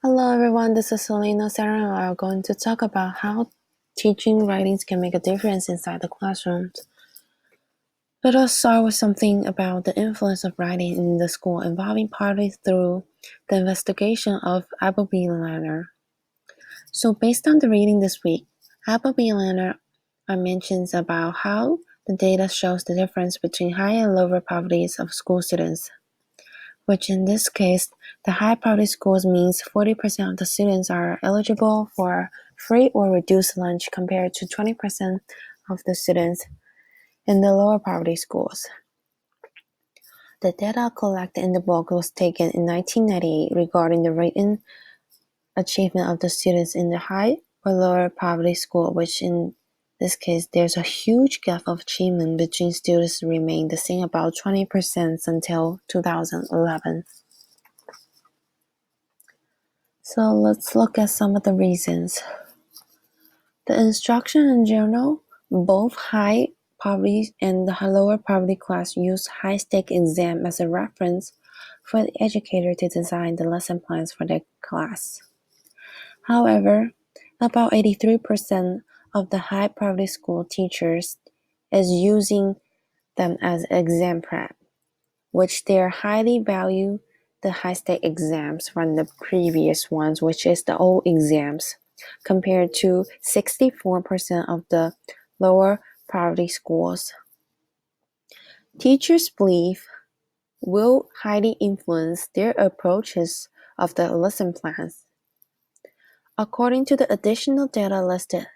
Hello everyone, this is Selena. Sarah and I are going to talk about how teaching writings can make a difference inside the classrooms. Let us start with something about the influence of writing in the school involving partly through the investigation of Appleby and Lanner. So based on the reading this week, Appleby and Lanner mentions about how the data shows the difference between high and lower poverties of school students, which in this case, the high poverty schools means 40% of the students are eligible for free or reduced lunch compared to 20% of the students in the lower poverty schools. The data collected in the book was taken in 1998 regarding the rate in achievement of the students in the high or lower poverty school, which in this case, there's a huge gap of achievement between students remained the same about 20% until 2011. So let's look at some of the reasons. The instruction in general, both high poverty and the lower poverty class use high-stake exam as a reference for the educator to design the lesson plans for their class. However, about 83% of the high poverty school teachers is using them as exam prep, which they highly value the high-stake exams from the previous ones, which is the old exams, compared to 64% of the lower poverty schools. Teachers believe will highly influence their approaches of the lesson plans. According to the additional data listed,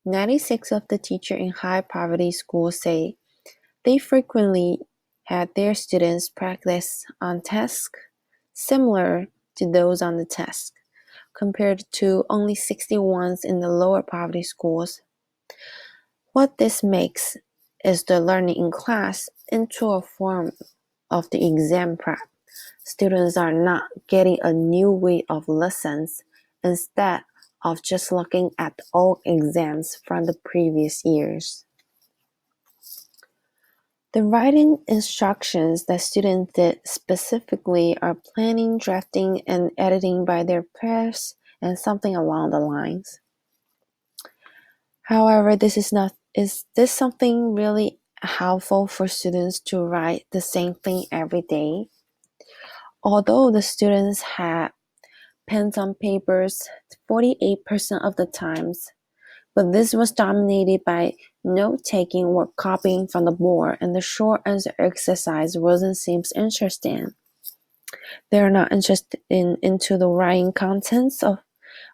96% of the teachers in high poverty schools say they frequently had their students practice on tasks similar to those on the test, compared to only 61 in the lower poverty schools. What this makes is the learning in class into a form of the exam prep. Students are not getting a new way of lessons instead of just looking at old exams from the previous years. The writing instructions that students did specifically are planning, drafting, and editing by their peers and something along the lines. However, is this something really helpful for students to write the same thing every day? Although the students had pens on papers 48% of the times, but this was dominated by note-taking or copying from the board, and the short answer exercise wasn't seems interesting. They're not interested into the writing contents of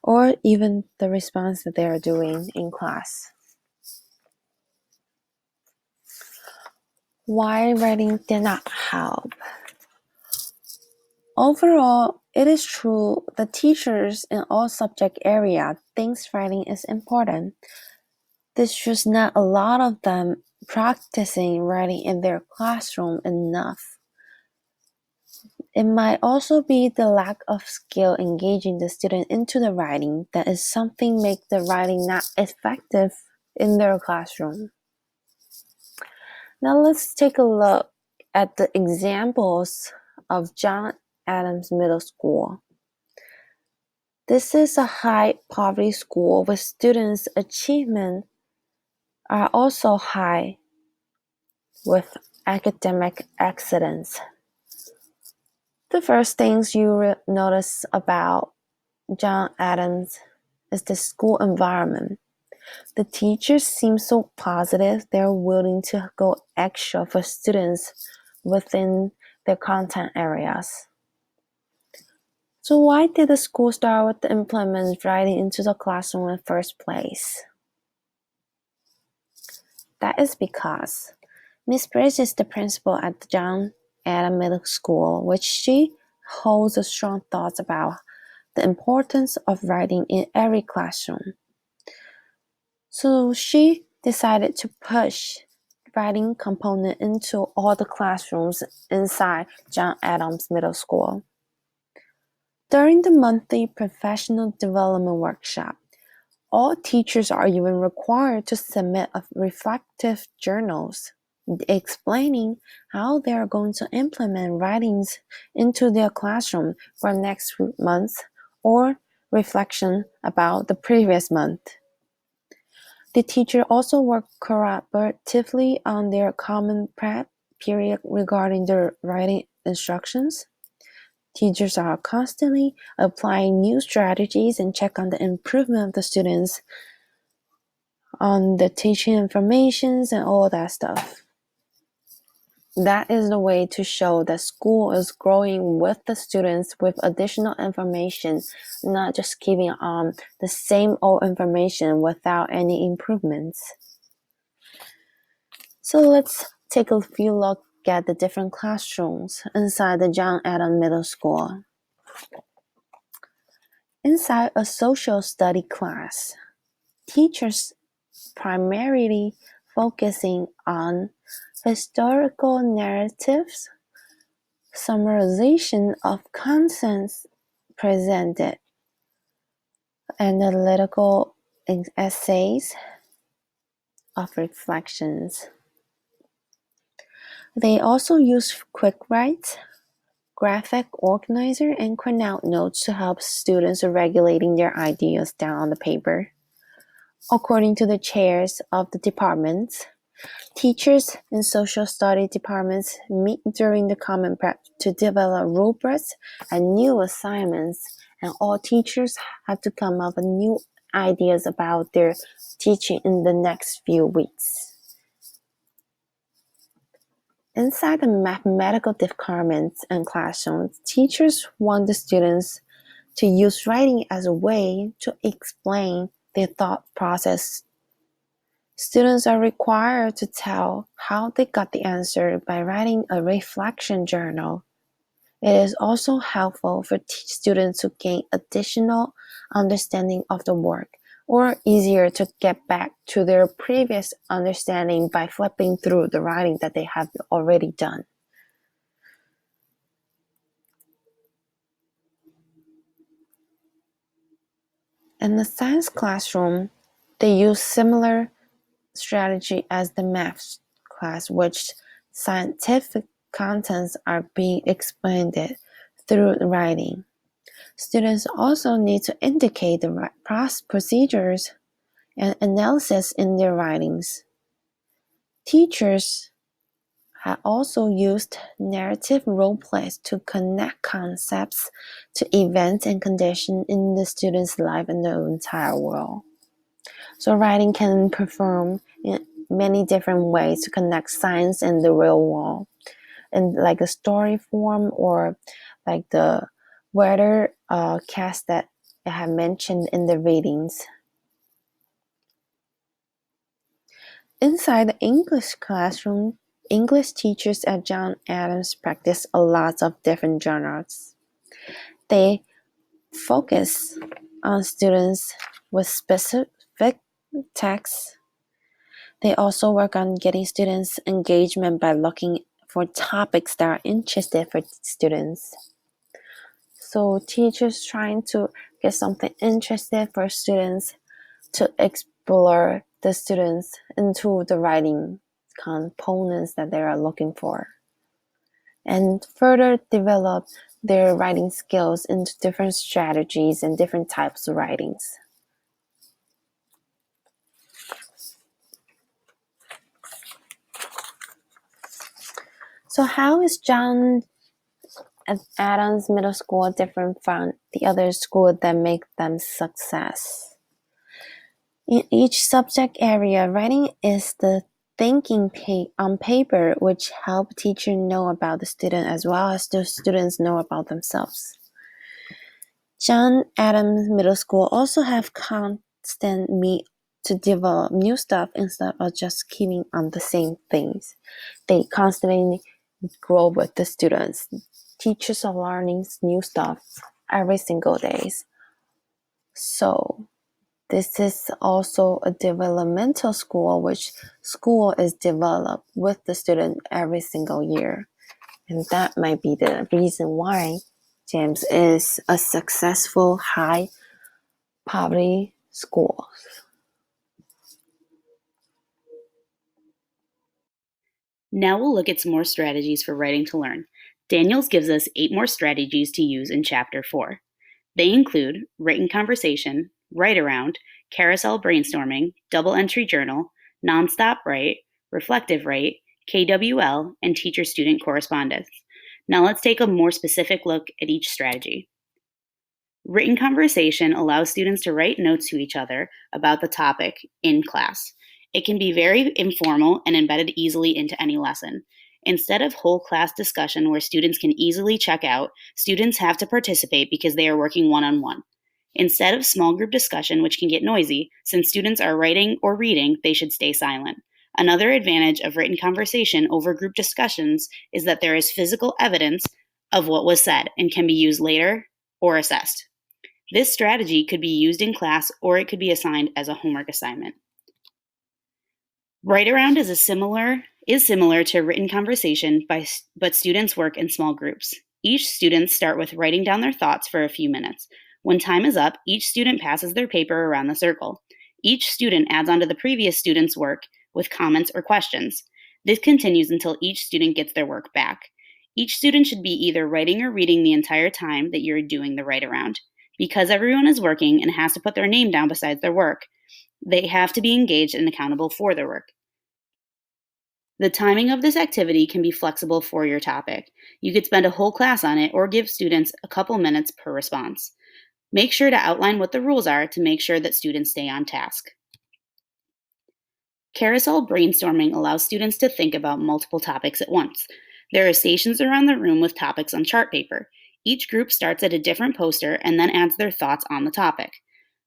or even the response that they are doing in class. Why writing did not help? Overall, it is true that teachers in all subject areas think writing is important. There's just not a lot of them practicing writing in their classroom enough. It might also be the lack of skill engaging the student into the writing that is something make the writing not effective in their classroom. Now let's take a look at the examples of John Adams Middle School. This is a high poverty school with students' achievement are also high with academic excellence. The first things you notice about John Adams is the school environment. The teachers seem so positive they're willing to go extra for students within their content areas. So why did the school start with the implement writing into the classroom in the first place? That is because Miss Bridge is the principal at the John Adams Middle School, which she holds a strong thoughts about the importance of writing in every classroom. So she decided to push writing component into all the classrooms inside John Adams Middle School. During the monthly professional development workshop, all teachers are even required to submit reflective journals explaining how they are going to implement writings into their classroom for next month or reflection about the previous month. The teacher also worked collaboratively on their common prep period regarding their writing instructions. Teachers are constantly applying new strategies and check on the improvement of the students on the teaching informations and all that stuff. That is the way to show that school is growing with the students with additional information, not just keeping on the same old information without any improvements. So let's take a few look at the different classrooms inside the John Adams Middle School. Inside a social study class, teachers primarily focusing on historical narratives, summarization of contents presented, analytical essays of reflections. They also use quick writes, graphic organizer, and Quinout notes to help students regulating their ideas down on the paper. According to the chairs of the departments, teachers in social study departments meet during the common prep to develop rubrics and new assignments, and all teachers have to come up with new ideas about their teaching in the next few weeks. Inside the mathematical departments and classrooms, teachers want the students to use writing as a way to explain their thought process. Students are required to tell how they got the answer by writing a reflection journal. It is also helpful for students to gain additional understanding of the work, or easier to get back to their previous understanding by flipping through the writing that they have already done. In the science classroom, they use similar strategy as the math class, which scientific contents are being explained through writing. Students also need to indicate the procedures and analysis in their writings. Teachers have also used narrative role plays to connect concepts to events and conditions in the student's life and the entire world. So writing can perform in many different ways to connect science and the real world, in like a story form, or like the weather cast that I have mentioned in the readings. Inside the English classroom, English teachers at John Adams practice a lot of different genres. They focus on students with specific texts. They also work on getting students' engagement by looking for topics that are interested for students. So teachers trying to get something interested for students to explore the students into the writing components that they are looking for, and further develop their writing skills into different strategies and different types of writings. So how is John Adams Middle School different from the other school that make them success? In each subject area, writing is the thinking on paper, which help teachers know about the student as well as the students know about themselves. John Adams Middle School also have constant meet to develop new stuff instead of just keeping on the same things. They constantly grow with the students. Teachers are learning new stuff every single day. So this is also a developmental school, which school is developed with the student every single year. And that might be the reason why James is a successful high poverty school. Now we'll look at some more strategies for writing to learn. Daniels gives us 8 more strategies to use in Chapter 4. They include written conversation, write around, carousel brainstorming, double entry journal, nonstop write, reflective write, KWL, and teacher student correspondence. Now let's take a more specific look at each strategy. Written conversation allows students to write notes to each other about the topic in class. It can be very informal and embedded easily into any lesson. Instead of whole class discussion where students can easily check out, students have to participate because they are working one on one. Instead of small group discussion, which can get noisy, since students are writing or reading, they should stay silent. Another advantage of written conversation over group discussions is that there is physical evidence of what was said and can be used later or assessed. This strategy could be used in class or it could be assigned as a homework assignment. Write around is similar to written conversation, but students work in small groups. Each student start with writing down their thoughts for a few minutes. When time is up, each student passes their paper around the circle. Each student adds on to the previous student's work with comments or questions. This continues until each student gets their work back. Each student should be either writing or reading the entire time that you're doing the write around. Because everyone is working and has to put their name down besides their work, they have to be engaged and accountable for their work. The timing of this activity can be flexible for your topic. You could spend a whole class on it or give students a couple minutes per response. Make sure to outline what the rules are to make sure that students stay on task. Carousel brainstorming allows students to think about multiple topics at once. There are stations around the room with topics on chart paper. Each group starts at a different poster and then adds their thoughts on the topic.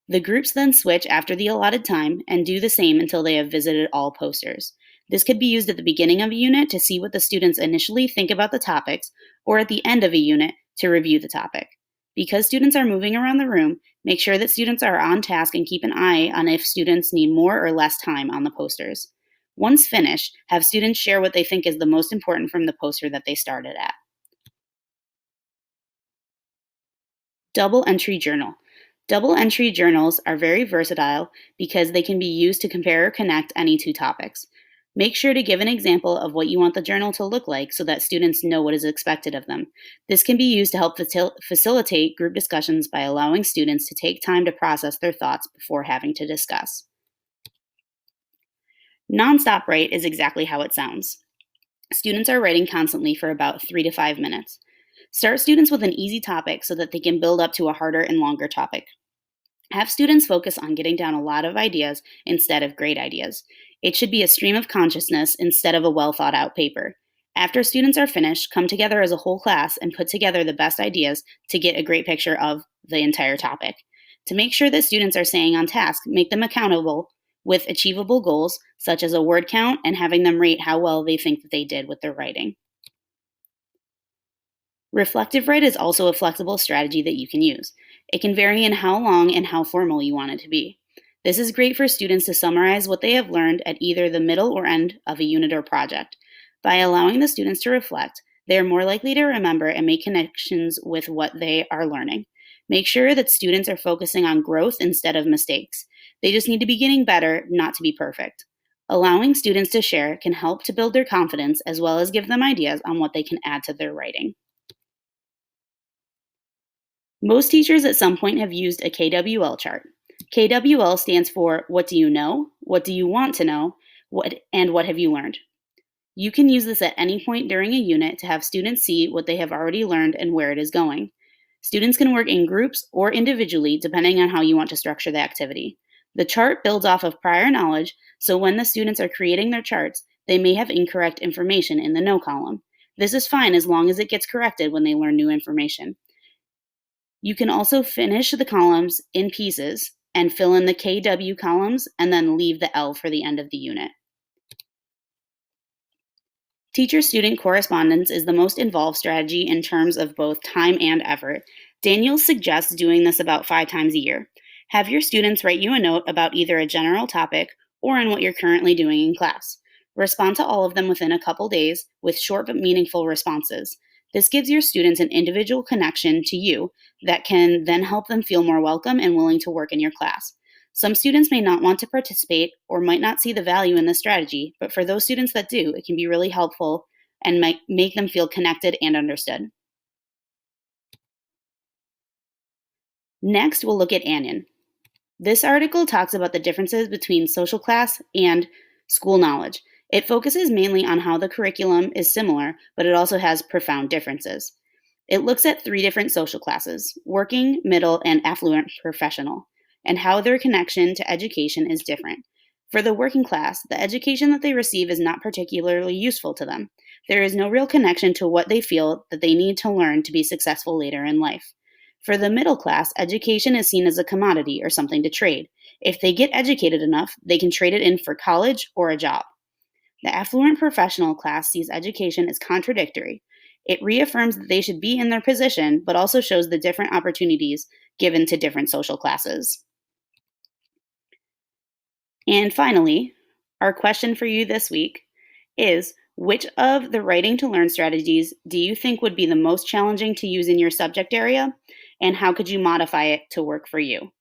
The groups then switch after the allotted time and do the same until they have visited all posters. This could be used at the beginning of a unit to see what the students initially think about the topics, or at the end of a unit to review the topic. Because students are moving around the room, make sure that students are on task and keep an eye on if students need more or less time on the posters. Once finished, have students share what they think is the most important from the poster that they started at. Double entry journal. Double entry journals are very versatile because they can be used to compare or connect any two topics. Make sure to give an example of what you want the journal to look like so that students know what is expected of them. This can be used to help facilitate group discussions by allowing students to take time to process their thoughts before having to discuss. Nonstop write is exactly how it sounds. Students are writing constantly for about 3 to 5 minutes. Start students with an easy topic so that they can build up to a harder and longer topic. Have students focus on getting down a lot of ideas instead of great ideas. It should be a stream of consciousness instead of a well thought out paper. After students are finished, come together as a whole class and put together the best ideas to get a great picture of the entire topic. To make sure that students are staying on task, make them accountable with achievable goals, such as a word count and having them rate how well they think that they did with their writing. Reflective write is also a flexible strategy that you can use. It can vary in how long and how formal you want it to be. This is great for students to summarize what they have learned at either the middle or end of a unit or project. By allowing the students to reflect, they are more likely to remember and make connections with what they are learning. Make sure that students are focusing on growth instead of mistakes. They just need to be getting better, not to be perfect. Allowing students to share can help to build their confidence as well as give them ideas on what they can add to their writing. Most teachers at some point have used a KWL chart. KWL stands for What do you know? What do you want to know? What have you learned? You can use this at any point during a unit to have students see what they have already learned and where it is going. Students can work in groups or individually depending on how you want to structure the activity. The chart builds off of prior knowledge, so when the students are creating their charts, they may have incorrect information in the no column. This is fine as long as it gets corrected when they learn new information. You can also finish the columns in pieces and fill in the KW columns and then leave the L for the end of the unit. Teacher-student correspondence is the most involved strategy in terms of both time and effort. Daniel suggests doing this about 5 times a year. Have your students write you a note about either a general topic or on what you're currently doing in class. Respond to all of them within a couple days with short but meaningful responses. This gives your students an individual connection to you that can then help them feel more welcome and willing to work in your class. Some students may not want to participate or might not see the value in this strategy, but for those students that do, it can be really helpful and might make them feel connected and understood. Next, we'll look at Anion. This article talks about the differences between social class and school knowledge. It focuses mainly on how the curriculum is similar, but it also has profound differences. It looks at 3 different social classes: working, middle, and affluent professional, and how their connection to education is different. For the working class, the education that they receive is not particularly useful to them. There is no real connection to what they feel that they need to learn to be successful later in life. For the middle class, education is seen as a commodity or something to trade. If they get educated enough, they can trade it in for college or a job. The affluent professional class sees education as contradictory. It reaffirms that they should be in their position, but also shows the different opportunities given to different social classes. And finally, our question for you this week is, which of the writing to learn strategies do you think would be the most challenging to use in your subject area, and how could you modify it to work for you?